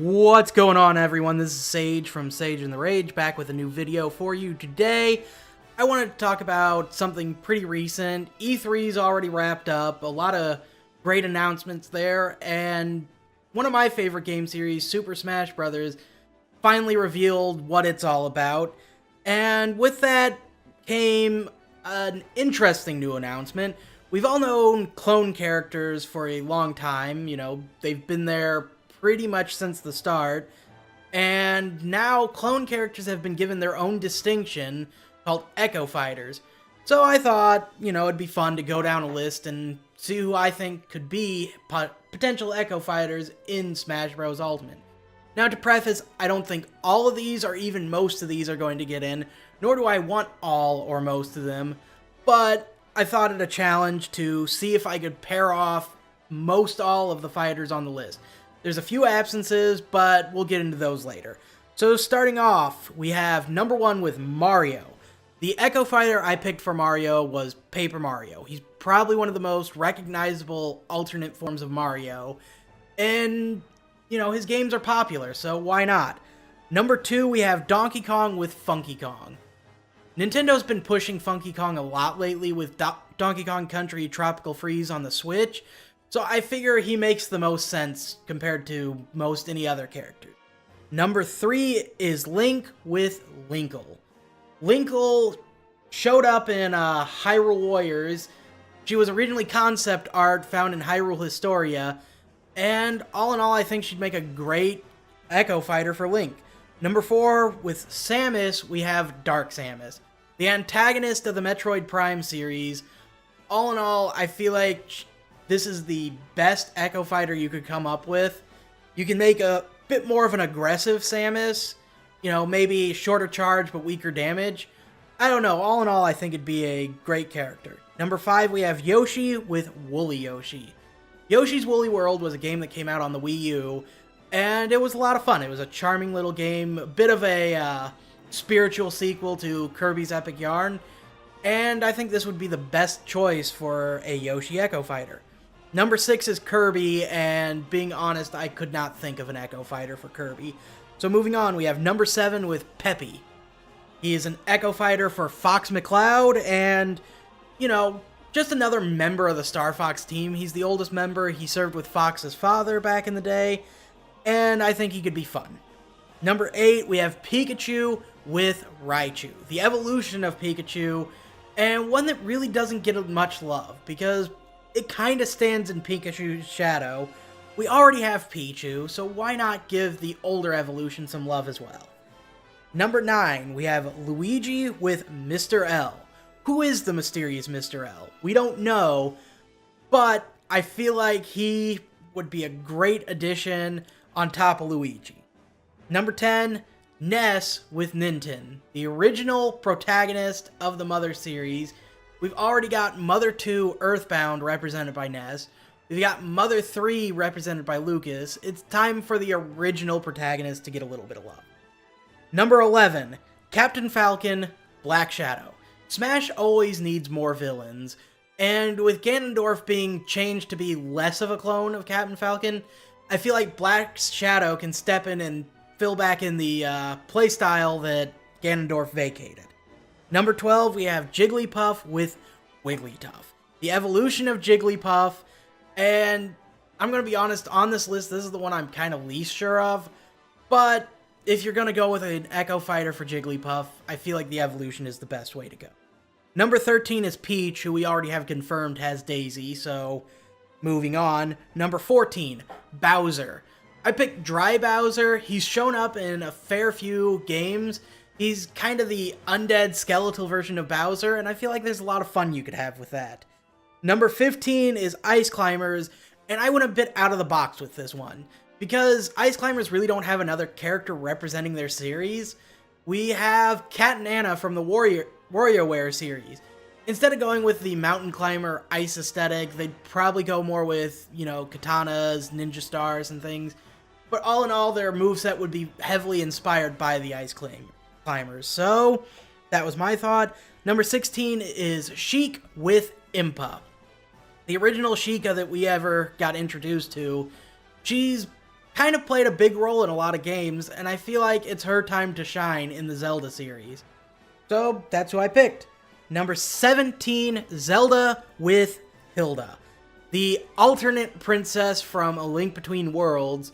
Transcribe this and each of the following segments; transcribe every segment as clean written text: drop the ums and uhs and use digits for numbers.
What's going on, everyone? This is Sage from Sage and the Rage, back with a new video for you today. I wanted to talk about something pretty recent. E3's already wrapped up, a lot of great announcements there, and one of my favorite game series, Super Smash Bros., finally revealed what it's all about. And with that came an interesting new announcement. We've all known clone characters for a long time, they've been there pretty much since the start, and now clone characters have been given their own distinction called Echo Fighters. So I thought, it'd be fun to go down a list and see who I think could be potential Echo Fighters in Smash Bros. Ultimate. Now, to preface, I don't think all of these or even most of these are going to get in, nor do I want all or most of them, but I thought it a challenge to see if I could pair off most all of the fighters on the list. There's a few absences, but we'll get into those later. So starting off, we have number 1 with Mario. The Echo Fighter I picked for Mario was Paper Mario. He's probably one of the most recognizable alternate forms of Mario. And, his games are popular, so why not? Number 2, we have Donkey Kong with Funky Kong. Nintendo's been pushing Funky Kong a lot lately with Donkey Kong Country Tropical Freeze on the Switch, so I figure he makes the most sense compared to most any other character. Number 3 is Link with Linkle. Linkle showed up in Hyrule Warriors. She was originally concept art found in Hyrule Historia, and all in all, I think she'd make a great Echo Fighter for Link. Number 4, with Samus, we have Dark Samus, the antagonist of the Metroid Prime series. All in all, I feel like this is the best Echo Fighter you could come up with. You can make a bit more of an aggressive Samus, maybe shorter charge but weaker damage. I don't know, all in all, I think it'd be a great character. Number 5, we have Yoshi with Woolly Yoshi. Yoshi's Woolly World was a game that came out on the Wii U, and it was a lot of fun. It was a charming little game, a bit of a spiritual sequel to Kirby's Epic Yarn, and I think this would be the best choice for a Yoshi Echo Fighter. Number 6 is Kirby, and being honest, I could not think of an Echo Fighter for Kirby. So moving on, we have number 7 with Peppy. He is an Echo Fighter for Fox McCloud, and, just another member of the Star Fox team. He's the oldest member. He served with Fox's father back in the day, and I think he could be fun. Number 8, we have Pikachu with Raichu, the evolution of Pikachu, and one that really doesn't get much love, because it kind of stands in Pikachu's shadow. We already have Pichu, so why not give the older evolution some love as well? Number 9, we have Luigi with Mr. L. Who is the mysterious Mr. L? We don't know, but I feel like he would be a great addition on top of Luigi. Number 10, Ness with Ninten, the original protagonist of the Mother series. We've already got Mother 2 Earthbound represented by Ness. We've got Mother 3 represented by Lucas. It's time for the original protagonist to get a little bit of love. Number 11, Captain Falcon, Black Shadow. Smash always needs more villains, and with Ganondorf being changed to be less of a clone of Captain Falcon, I feel like Black Shadow can step in and fill back in the playstyle that Ganondorf vacated. Number 12, we have Jigglypuff with Wigglytuff, the evolution of Jigglypuff, and I'm going to be honest, on this list, this is the one I'm kind of least sure of, but if you're going to go with an Echo Fighter for Jigglypuff, I feel like the evolution is the best way to go. Number 13 is Peach, who we already have confirmed has Daisy, so moving on. Number 14, Bowser. I picked Dry Bowser. He's shown up in a fair few games. He's kind of the undead skeletal version of Bowser, and I feel like there's a lot of fun you could have with that. Number 15 is Ice Climbers, and I went a bit out of the box with this one, because Ice Climbers really don't have another character representing their series. We have Cat and Anna from the WarioWare series. Instead of going with the mountain climber ice aesthetic, they'd probably go more with, katanas, ninja stars, and things. But all in all, their moveset would be heavily inspired by the ice climbers. So, that was my thought. Number 16 is Sheik with Impa. The original Sheikah that we ever got introduced to, she's kind of played a big role in a lot of games, and I feel like it's her time to shine in the Zelda series. So that's who I picked. Number 17, Zelda with Hilda, the alternate princess from A Link Between Worlds.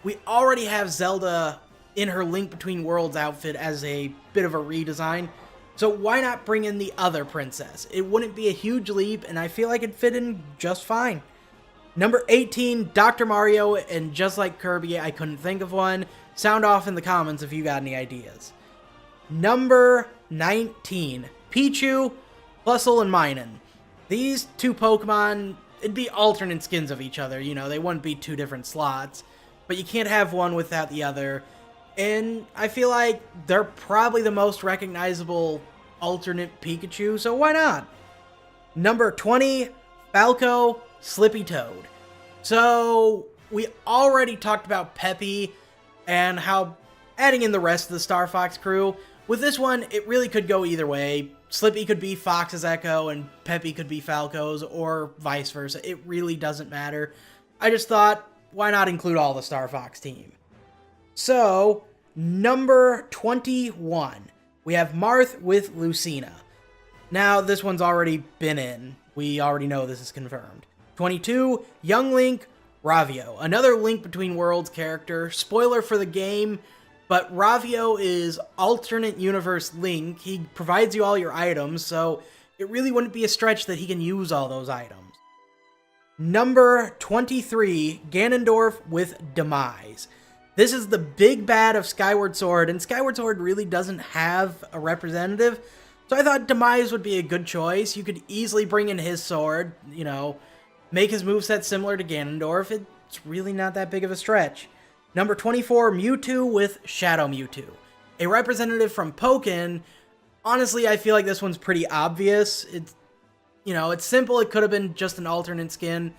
We already have Zelda in her Link Between Worlds outfit as a bit of a redesign, so why not bring in the other princess? It wouldn't be a huge leap, and I feel like it'd fit in just fine. Number 18, Dr. Mario, and just like Kirby, I couldn't think of one. Sound off in the comments if you got any ideas. Number 19, Pichu, Plusle, and Minun. These two Pokemon, it'd be alternate skins of each other, you know, they wouldn't be two different slots, but you can't have one without the other, and I feel like they're probably the most recognizable alternate Pikachu, so why not? Number 20, Falco, Slippy Toad. So, we already talked about Peppy and how adding in the rest of the Star Fox crew. With this one, it really could go either way. Slippy could be Fox's Echo and Peppy could be Falco's, or vice versa. It really doesn't matter. I just thought, why not include all the Star Fox team? So, number 21, we have Marth with Lucina. Now, this one's already been in. We already know this is confirmed. 22, Young Link, Ravio, another Link Between Worlds character. Spoiler for the game, but Ravio is alternate universe Link. He provides you all your items, so it really wouldn't be a stretch that he can use all those items. Number 23, Ganondorf with Demise. This is the big bad of Skyward Sword, and Skyward Sword really doesn't have a representative, so I thought Demise would be a good choice. You could easily bring in his sword, you know, make his moveset similar to Ganondorf. It's really not that big of a stretch. Number 24, Mewtwo with Shadow Mewtwo, a representative from Pokken. Honestly, I feel like this one's pretty obvious. It's, you know, it's simple. It could have been just an alternate skin,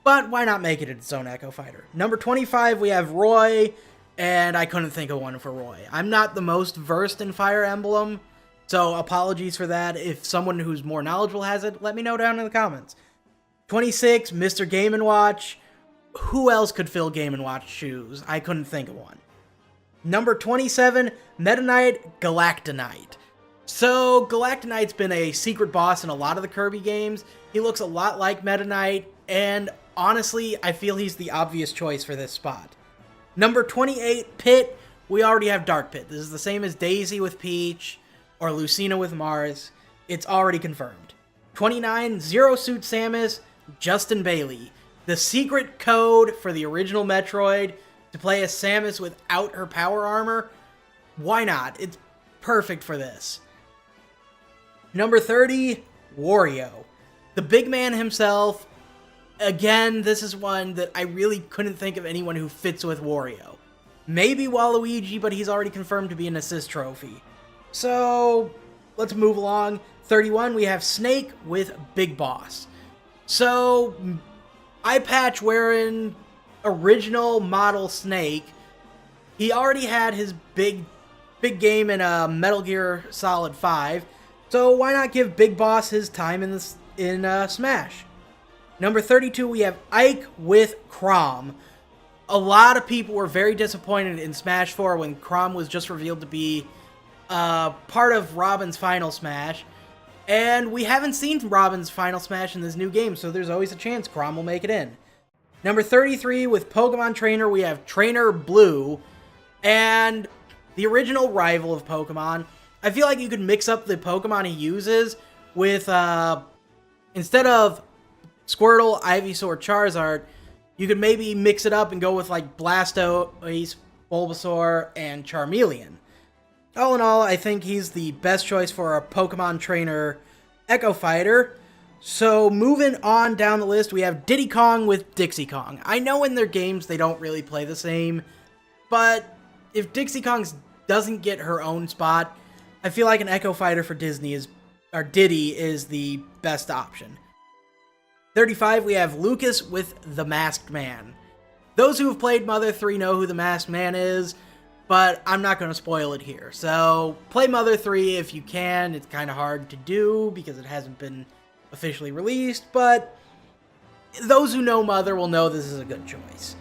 but why not make it its own Echo Fighter? Number 25, we have Roy, and I couldn't think of one for Roy. I'm not the most versed in Fire Emblem, so apologies for that. If someone who's more knowledgeable has it, let me know down in the comments. 26, Mr. Game&Watch. Who else could fill Game&Watch shoes? I couldn't think of one. Number 27, Meta Knight, Galactonite. So, Galactonite's been a secret boss in a lot of the Kirby games. He looks a lot like Meta Knight, and honestly, I feel he's the obvious choice for this spot. Number 28, Pit. We already have Dark Pit. This is the same as Daisy with Peach, or Lucina with Mars. It's already confirmed. 29, Zero Suit Samus, Justin Bailey. The secret code for the original Metroid to play as Samus without her power armor. Why not? It's perfect for this. Number 30, Wario. The big man himself. Again, this is one that I really couldn't think of anyone who fits with Wario. Maybe Waluigi, but he's already confirmed to be an assist trophy. So, let's move along. 31, we have Snake with Big Boss. So, eye patch wearing original model Snake. He already had his big game in Metal Gear Solid 5. So why not give Big Boss his time in Smash? Number 32, we have Ike with Chrom. A lot of people were very disappointed in Smash 4 when Chrom was just revealed to be part of Robin's Final Smash. And we haven't seen Robin's Final Smash in this new game, so there's always a chance Chrom will make it in. Number 33, with Pokemon Trainer, we have Trainer Blue. And the original rival of Pokemon. I feel like you could mix up the Pokemon he uses with, instead of Squirtle, Ivysaur, Charizard, you could maybe mix it up and go with like Blastoise, Bulbasaur, and Charmeleon. All in all, I think he's the best choice for a Pokemon Trainer Echo Fighter. So moving on down the list, we have Diddy Kong with Dixie Kong. I know in their games they don't really play the same, but if Dixie Kong doesn't get her own spot, I feel like an Echo Fighter for Diddy is the best option. 35, we have Lucas with the Masked Man. Those who have played Mother 3 know who the Masked Man is, but I'm not going to spoil it here. So, play Mother 3 if you can. It's kind of hard to do because it hasn't been officially released, but those who know Mother will know this is a good choice.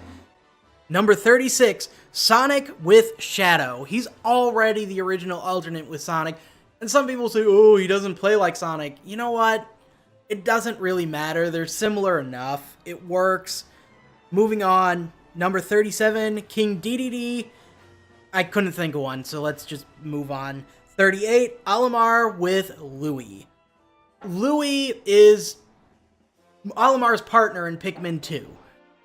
Number 36, Sonic with Shadow. He's already the original alternate with Sonic. And some people say, oh, he doesn't play like Sonic. You know what? It doesn't really matter. They're similar enough. It works. Moving on. Number 37, King Dedede. I couldn't think of one, so let's just move on. 38, Olimar with Louie. Louie is Olimar's partner in Pikmin 2.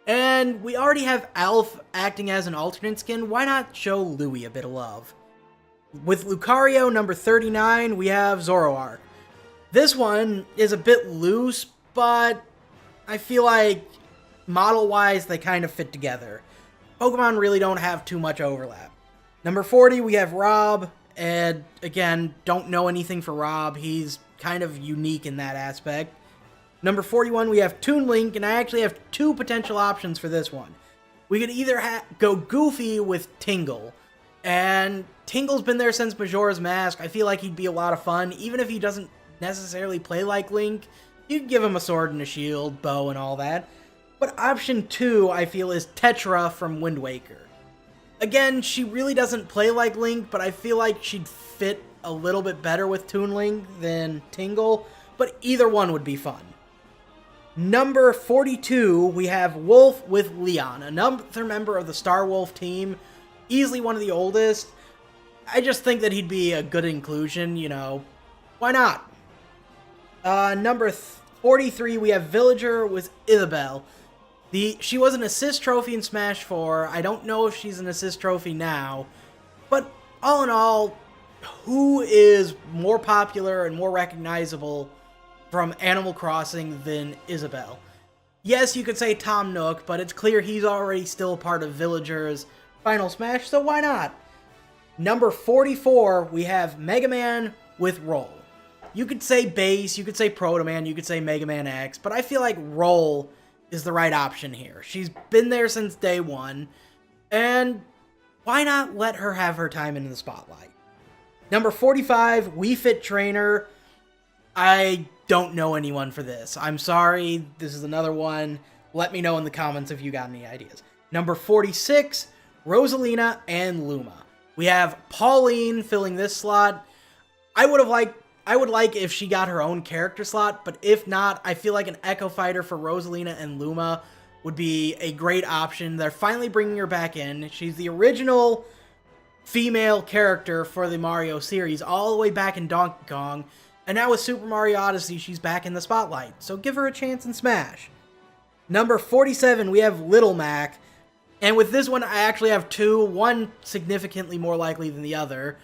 And we already have Alf acting as an alternate skin. Why not show Louie a bit of love? With Lucario, number 39, we have Zoroark. This one is a bit loose, but I feel like model-wise, they kind of fit together. Pokemon really don't have too much overlap. Number 40, we have Rob, and again, don't know anything for Rob. He's kind of unique in that aspect. Number 41, we have Toon Link, and I actually have two potential options for this one. We could either go goofy with Tingle, and Tingle's been there since Majora's Mask. I feel like he'd be a lot of fun, even if he doesn't necessarily play like Link. You could give him a sword and a shield, bow, and all that. But option 2, I feel, is Tetra from Wind Waker. Again, she really doesn't play like Link, but I feel like she'd fit a little bit better with Toon Link than Tingle, but either one would be fun. Number 42, we have Wolf with Leon, another member of the Star Wolf team, easily one of the oldest. I just think that he'd be a good inclusion, you know, why not? Number 43, we have Villager with Isabelle. She was an assist trophy in Smash 4. I don't know if she's an assist trophy now, but all in all, who is more popular and more recognizable from Animal Crossing than Isabelle? Yes, you could say Tom Nook, but it's clear he's already still part of Villager's Final Smash, so why not? Number 44, we have Mega Man with Roll. You could say Base, you could say Proto Man, you could say Mega Man X, but I feel like Roll is the right option here. She's been there since day one, and why not let her have her time in the spotlight? Number 45, Wii Fit Trainer. I don't know anyone for this. I'm sorry, this is another one. Let me know in the comments if you got any ideas. Number 46, Rosalina and Luma. We have Pauline filling this slot. I would like if she got her own character slot, but if not, I feel like an Echo Fighter for Rosalina and Luma would be a great option. They're finally bringing her back in. She's the original female character for the Mario series, all the way back in Donkey Kong, and now with Super Mario Odyssey, she's back in the spotlight, so give her a chance in Smash. Number 47, we have Little Mac, and with this one, I actually have two, one significantly more likely than the other.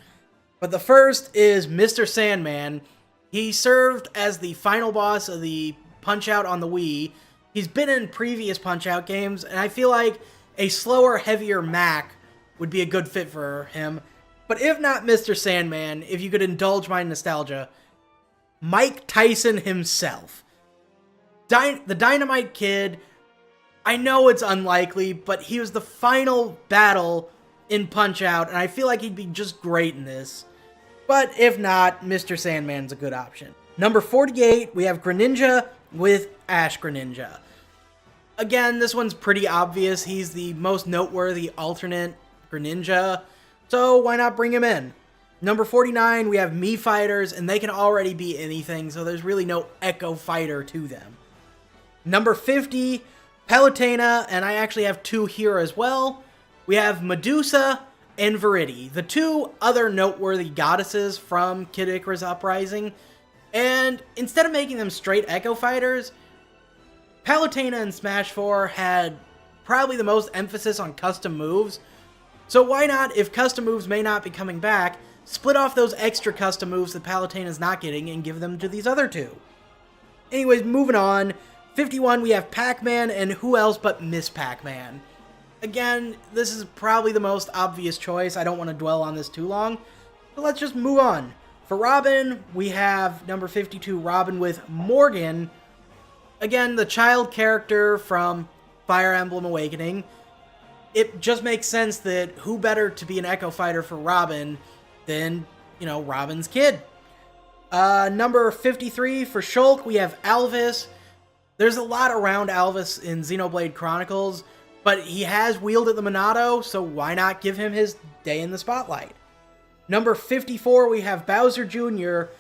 But the first is Mr. Sandman. He served as the final boss of the Punch-Out on the Wii. He's been in previous Punch-Out games, and I feel like a slower, heavier Mac would be a good fit for him. But if not Mr. Sandman, if you could indulge my nostalgia, Mike Tyson himself. The Dynamite Kid, I know it's unlikely, but he was the final battle in Punch-Out, and I feel like he'd be just great in this. But if not, Mr. Sandman's a good option. Number 48, we have Greninja with Ash Greninja. Again, this one's pretty obvious. He's the most noteworthy alternate Greninja, so why not bring him in? Number 49, we have Mii Fighters, and they can already be anything, so there's really no Echo Fighter to them. Number 50, Palutena, and I actually have two here as well. We have Medusa and Viridi, the two other noteworthy goddesses from Kid Icarus Uprising. And instead of making them straight Echo Fighters, Palutena in Smash 4 had probably the most emphasis on custom moves. So why not, if custom moves may not be coming back, split off those extra custom moves that Palutena's not getting and give them to these other two. Anyways, moving on. 51, we have Pac-Man, and who else but Miss Pac-Man. Again, this is probably the most obvious choice. I don't want to dwell on this too long, but let's just move on. For Robin, we have number 52, Robin with Morgan. Again, the child character from Fire Emblem Awakening. It just makes sense that who better to be an Echo Fighter for Robin than, you know, Robin's kid. Number 53, for Shulk, we have Alvis. There's a lot around Alvis in Xenoblade Chronicles, but he has wielded the Monado, so why not give him his day in the spotlight? Number 54, we have Bowser Jr.,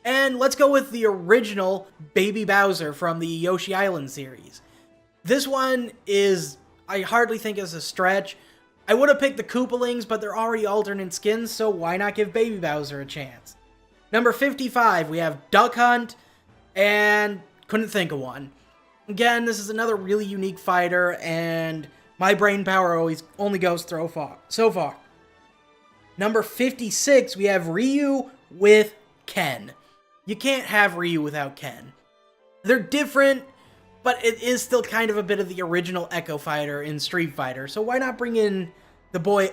and let's go with the original Baby Bowser from the Yoshi Island series. This one is, I hardly think is a stretch. I would have picked the Koopalings, but they're already alternate skins, so why not give Baby Bowser a chance? Number 55, we have Duck Hunt, and couldn't think of one. Again, this is another really unique fighter, and my brain power only goes so far. Number 56, we have Ryu with Ken. You can't have Ryu without Ken. They're different, but it is still kind of a bit of the original Echo Fighter in Street Fighter, so why not bring in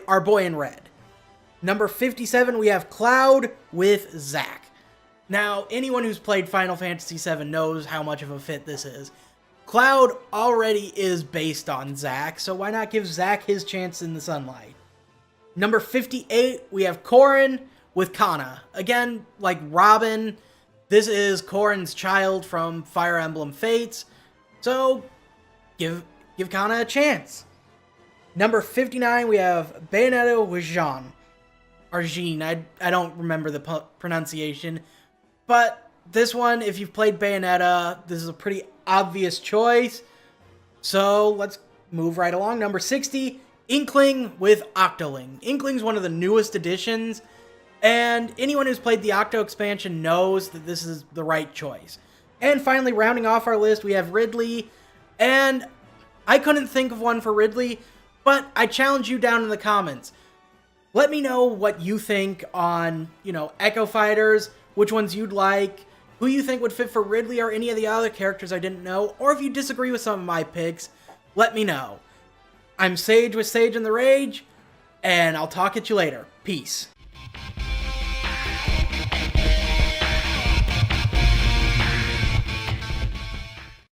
our boy in red? Number 57, we have Cloud with Zack. Now, anyone who's played Final Fantasy VII knows how much of a fit this is. Cloud already is based on Zack, so why not give Zack his chance in the sunlight? Number 58, we have Corrin with Kana. Again, like Robin, this is Corrin's child from Fire Emblem Fates, so give Kana a chance. Number 59, we have Bayonetta with Jean. Or Jean, I don't remember the pronunciation. But this one, if you've played Bayonetta, this is a pretty obvious choice. So let's move right along. Number 60, Inkling with Octoling. Inkling's one of the newest additions, and anyone who's played the Octo expansion knows that this is the right choice. And finally, rounding off our list, we have Ridley, and I couldn't think of one for Ridley, but I challenge you down in the comments. Let me know what you think on, Echo Fighters, which ones you'd like, who you think would fit for Ridley or any of the other characters I didn't know, or if you disagree with some of my picks, let me know. I'm Sage with Sage and the Rage, and I'll talk at you later. Peace.